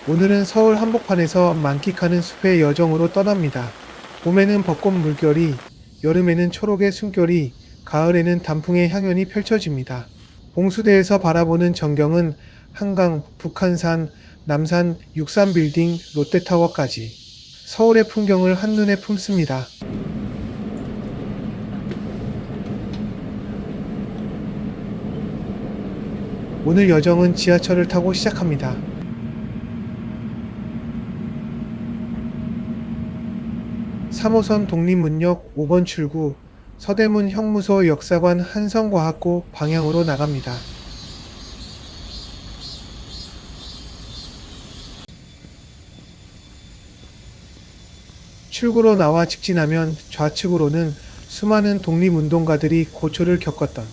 오늘은 서울 한복판에서 만끽하는 숲의 여정으로 떠납니다. 봄에는 벚꽃 물결이, 여름에는 초록의 숨결이, 가을에는 단풍의 향연이 펼쳐집니다. 봉수대에서 바라보는 전경은 한강, 북한산, 남산, 63빌딩, 롯데타워까지 서울의 풍경을 한눈에 품습니다. 오늘 여정은 지하철을 타고 시작합니다. 3호선 독립문역 5번 출구, 서대문 형무소 역사관 한성과학고 방향으로 나갑니다. 출구로 나와 직진하면 좌측으로는 수많은 독립운동가들이 고초를 겪었던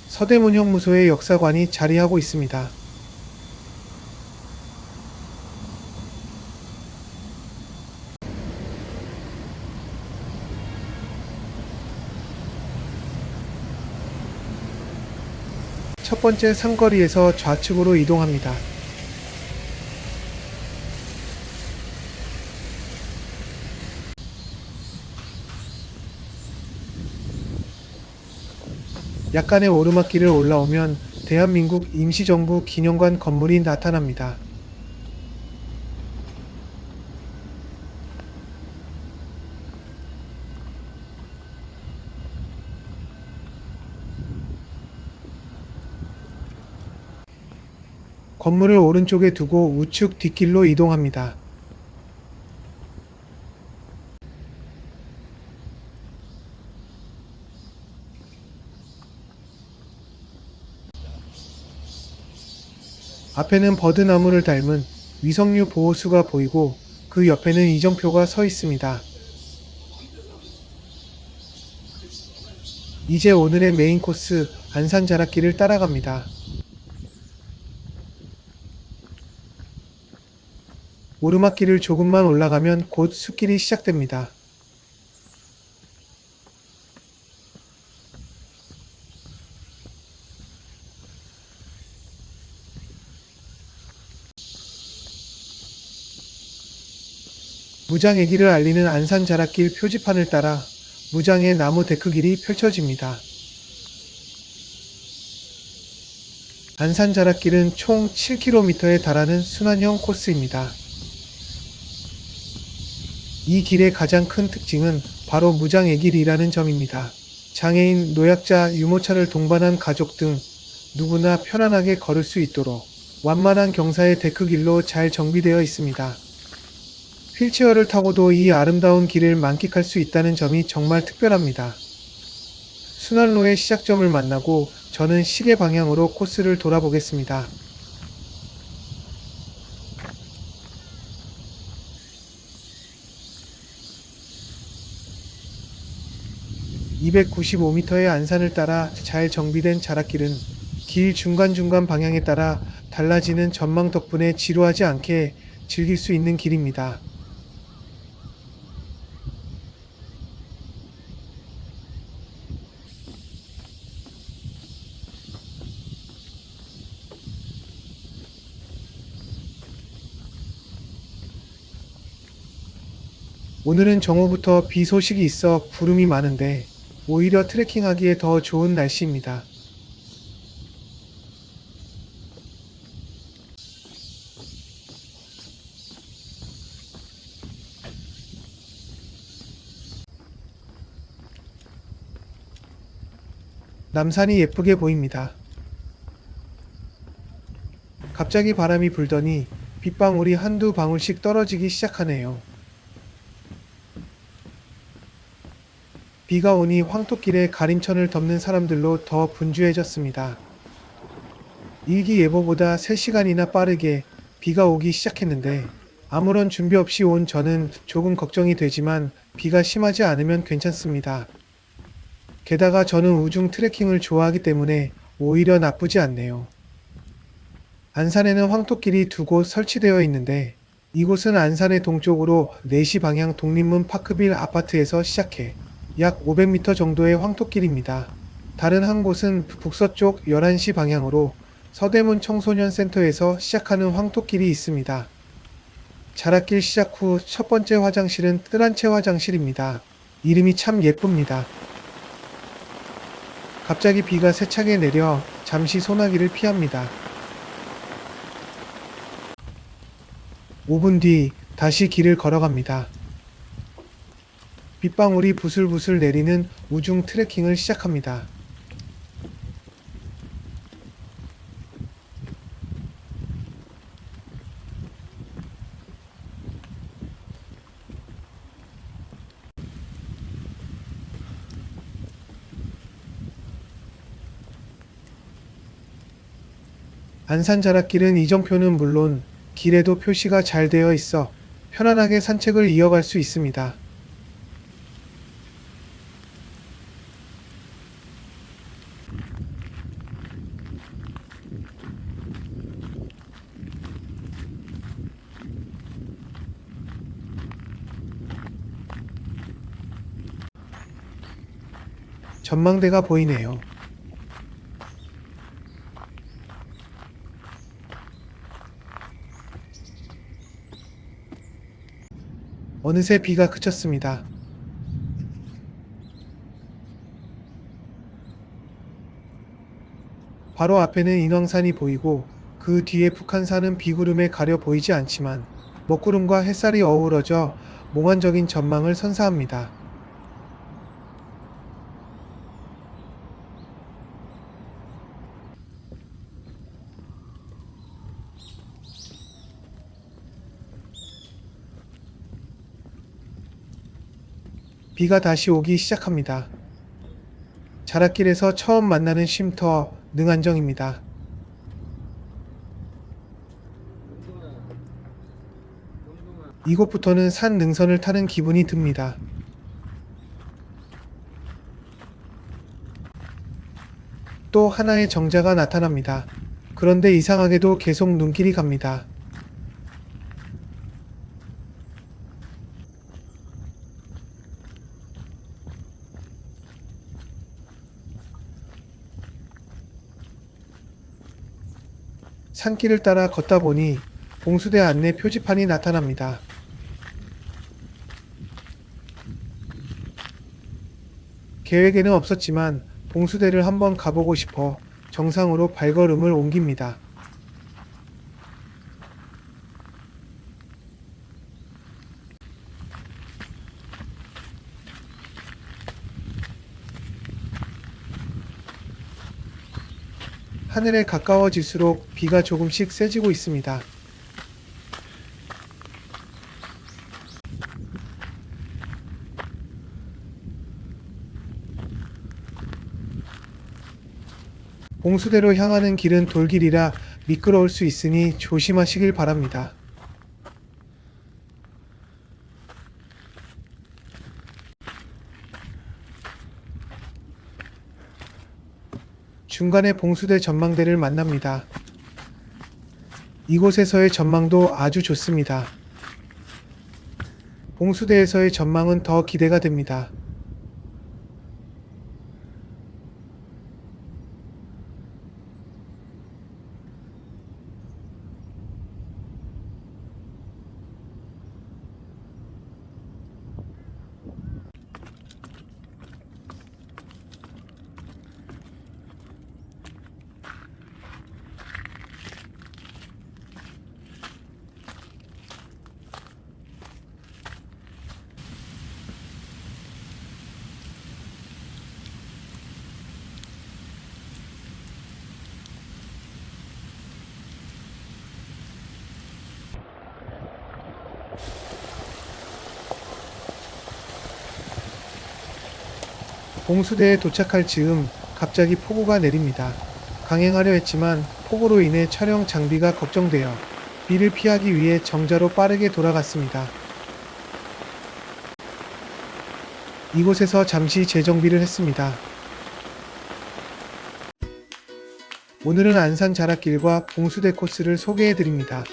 서대문 형무소의 역사관이 자리하고 있습니다. 첫 번째 상거리에서 좌측으로 이동합니다. 약간의 오르막길을 올라오면 대한민국 임시정부 기념관 건물이 나타납니다. 건물을 오른쪽에 두고 우측 뒷길로 이동합니다. 앞에는 버드나무를 닮은 위석류 보호수가 보이고 그 옆에는 이정표가 서 있습니다. 이제 오늘의 메인 코스 안산자락길을 따라갑니다. 오르막길을 조금만 올라가면 곧 숲길이 시작됩니다. 무장애기를 알리는 안산자락길 표지판을 따라 무장의 나무 데크길이 펼쳐집니다. 안산자락길은 총 7km에 달하는 순환형 코스입니다. 이 길의 가장 큰 특징은 바로 무장애길이라는 점입니다. 장애인, 노약자, 유모차를 동반한 가족 등 누구나 편안하게 걸을 수 있도록 완만한 경사의 데크길로 잘 정비되어 있습니다. 휠체어를 타고도 이 아름다운 길을 만끽할 수 있다는 점이 정말 특별합니다. 순환로의 시작점을 만나고 저는 시계 방향으로 코스를 돌아보겠습니다. 295m의 안산을 따라 잘 정비된 자락길은 길 중간중간 방향에 따라 달라지는 전망 덕분에 지루하지 않게 즐길 수 있는 길입니다. 오늘은 정오부터 비 소식이 있어 구름이 많은데 오히려 트레킹하기에 더 좋은 날씨입니다. 남산이 예쁘게 보입니다. 갑자기 바람이 불더니 빗방울이 한두 방울씩 떨어지기 시작하네요. 비가 오니 황토길에 가림천을 덮는 사람들로 더 분주해졌습니다. 일기예보보다 3시간이나 빠르게 비가 오기 시작했는데 아무런 준비 없이 온 저는 조금 걱정이 되지만 비가 심하지 않으면 괜찮습니다. 게다가 저는 우중 트레킹을 좋아하기 때문에 오히려 나쁘지 않네요. 안산에는 황토길이 두 곳 설치되어 있는데 이곳은 안산의 동쪽으로 4시 방향 독립문 파크빌 아파트에서 시작해 약 500m 정도의 황토길입니다. 다른 한 곳은 북서쪽 11시 방향으로 서대문 청소년 센터에서 시작하는 황토길이 있습니다. 자락길 시작 후 첫 번째 화장실은 뜰한채 화장실입니다. 이름이 참 예쁩니다. 갑자기 비가 세차게 내려 잠시 소나기를 피합니다. 5분 뒤 다시 길을 걸어갑니다. 빗방울이 부슬부슬 내리는 우중 트레킹을 시작합니다. 안산자락길은 이정표는 물론 길에도 표시가 잘 되어 있어 편안하게 산책을 이어갈 수 있습니다. 전망대가 보이네요. 어느새 비가 그쳤습니다. 바로 앞에는 인왕산이 보이고 그 뒤에 북한산은 비구름에 가려 보이지 않지만 먹구름과 햇살이 어우러져 몽환적인 전망을 선사합니다. 비가 다시 오기 시작합니다. 자락길에서 처음 만나는 쉼터 능안정입니다. 이곳부터는 산 능선을 타는 기분이 듭니다. 또 하나의 정자가 나타납니다. 그런데 이상하게도 계속 눈길이 갑니다. 산길을 따라 걷다 보니 봉수대 안내 표지판이 나타납니다. 계획에는 없었지만 봉수대를 한번 가보고 싶어 정상으로 발걸음을 옮깁니다. 하늘에 가까워질수록 비가 조금씩 세지고 있습니다. 봉수대로 향하는 길은 돌길이라 미끄러울 수 있으니 조심하시길 바랍니다. 중간에 봉수대 전망대를 만납니다. 이곳에서의 전망도 아주 좋습니다. 봉수대에서의 전망은 더 기대가 됩니다. 봉수대에 도착할 즈음 갑자기 폭우가 내립니다. 강행하려 했지만 폭우로 인해 촬영 장비가 걱정되어 비를 피하기 위해 정자로 빠르게 돌아갔습니다. 이곳에서 잠시 재정비를 했습니다. 오늘은 안산 자락길과 봉수대 코스를 소개해드립니다.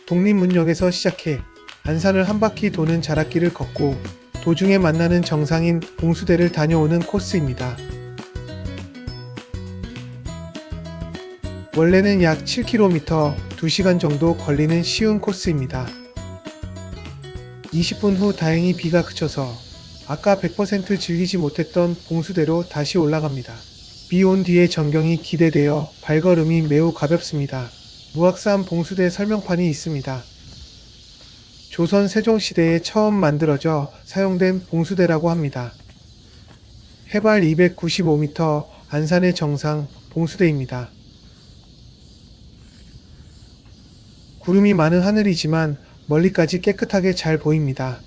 독립문역에서 시작해 안산을 한 바퀴 도는 자락길을 걷고 도중에 만나는 정상인 봉수대를 다녀오는 코스입니다. 원래는 약 7km, 2시간 정도 걸리는 쉬운 코스입니다. 20분 후 다행히 비가 그쳐서 아까 100% 즐기지 못했던 봉수대로 다시 올라갑니다. 비 온 뒤의 전경이 기대되어 발걸음이 매우 가볍습니다. 무악산 봉수대 설명판이 있습니다. 조선 세종시대에 처음 만들어져 사용된 봉수대라고 합니다. 해발 295m, 안산의 정상 봉수대입니다. 구름이 많은 하늘이지만 멀리까지 깨끗하게 잘 보입니다.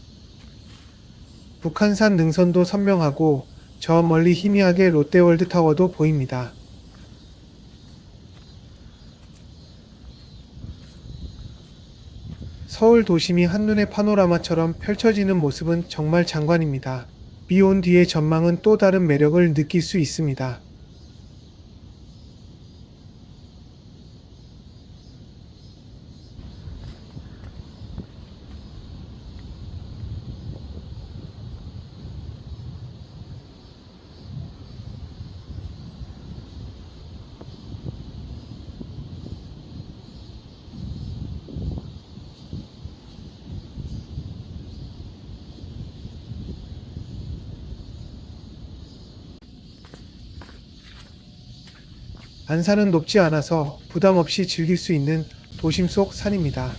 북한산 능선도 선명하고 저 멀리 희미하게 롯데월드타워도 보입니다. 서울 도심이 한눈에 파노라마처럼 펼쳐지는 모습은 정말 장관입니다. 비 온 뒤의 전망은 또 다른 매력을 느낄 수 있습니다. 안산은 높지 않아서 부담 없이 즐길 수 있는 도심 속 산입니다.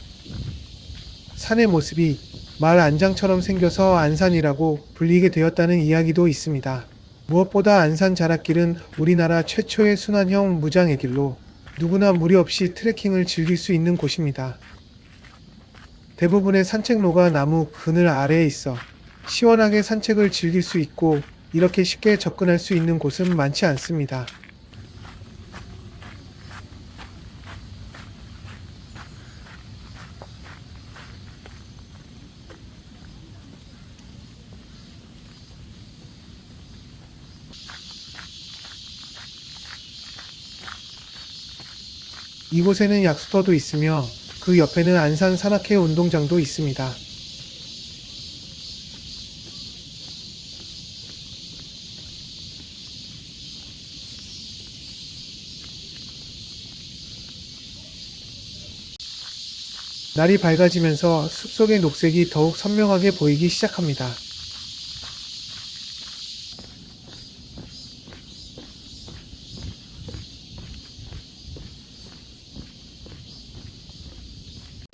산의 모습이 마을 안장처럼 생겨서 안산이라고 불리게 되었다는 이야기도 있습니다. 무엇보다 안산 자락길은 우리나라 최초의 순환형 무장의 길로 누구나 무리 없이 트레킹을 즐길 수 있는 곳입니다. 대부분의 산책로가 나무 그늘 아래에 있어 시원하게 산책을 즐길 수 있고 이렇게 쉽게 접근할 수 있는 곳은 많지 않습니다. 이곳에는 약수터도 있으며 그 옆에는 안산 산악회 운동장도 있습니다. 날이 밝아지면서 숲속의 녹색이 더욱 선명하게 보이기 시작합니다.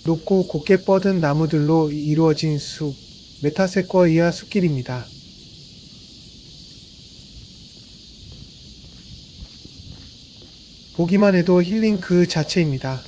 높고 곱게 뻗은 나무들로 이루어진 숲, 메타세쿼이아 숲길입니다. 보기만 해도 힐링 그 자체입니다.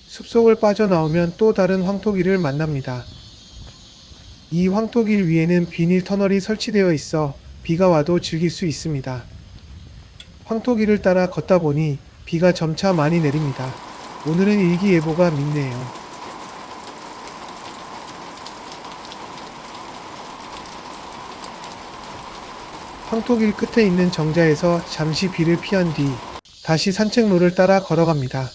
숲속을 빠져나오면 또 다른 황토길을 만납니다. 이 황토길 위에는 비닐 터널이 설치되어 있어 비가 와도 즐길 수 있습니다. 황토길을 따라 걷다 보니 비가 점차 많이 내립니다. 오늘은 일기예보가 밉네요. 황토길 끝에 있는 정자에서 잠시 비를 피한 뒤 다시 산책로를 따라 걸어갑니다.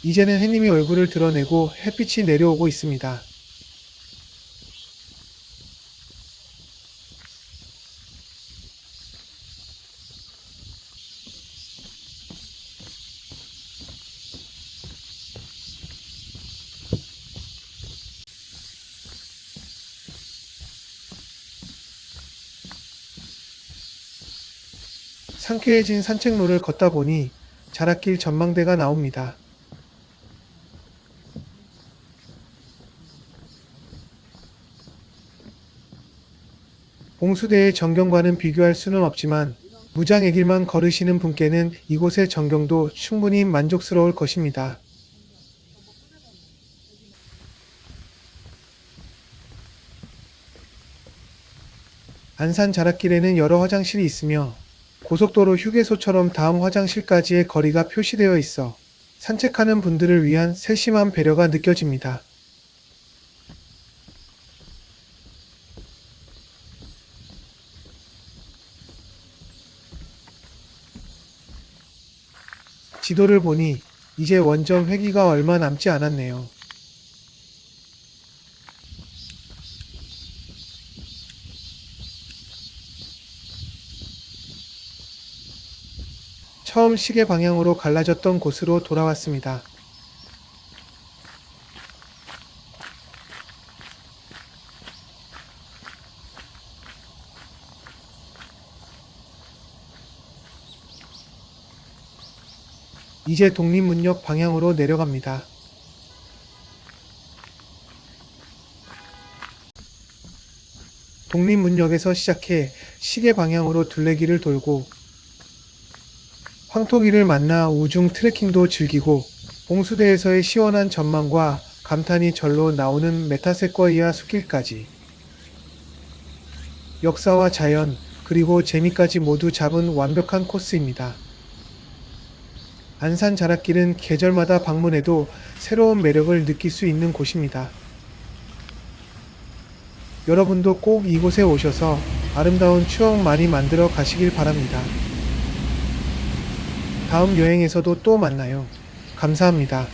이제는 해님이 얼굴을 드러내고 햇빛이 내려오고 있습니다. 상쾌해진 산책로를 걷다 보니 자락길 전망대가 나옵니다. 봉수대의 전경과는 비교할 수는 없지만 무장의 길만 걸으시는 분께는 이곳의 전경도 충분히 만족스러울 것입니다. 안산 자락길에는 여러 화장실이 있으며 고속도로 휴게소처럼 다음 화장실까지의 거리가 표시되어 있어 산책하는 분들을 위한 세심한 배려가 느껴집니다. 지도를 보니 이제 원정 회기가 얼마 남지 않았네요. 처음 시계 방향으로 갈라졌던 곳으로 돌아왔습니다. 이제 독립문역 방향으로 내려갑니다. 독립문역에서 시작해 시계 방향으로 둘레길을 돌고 황토길을 만나 우중 트레킹도 즐기고 봉수대에서의 시원한 전망과 감탄이 절로 나오는 메타세쿼이아 숲길까지 역사와 자연 그리고 재미까지 모두 잡은 완벽한 코스입니다. 안산 자락길은 계절마다 방문해도 새로운 매력을 느낄 수 있는 곳입니다. 여러분도 꼭 이곳에 오셔서 아름다운 추억 많이 만들어 가시길 바랍니다. 다음 여행에서도 또 만나요. 감사합니다.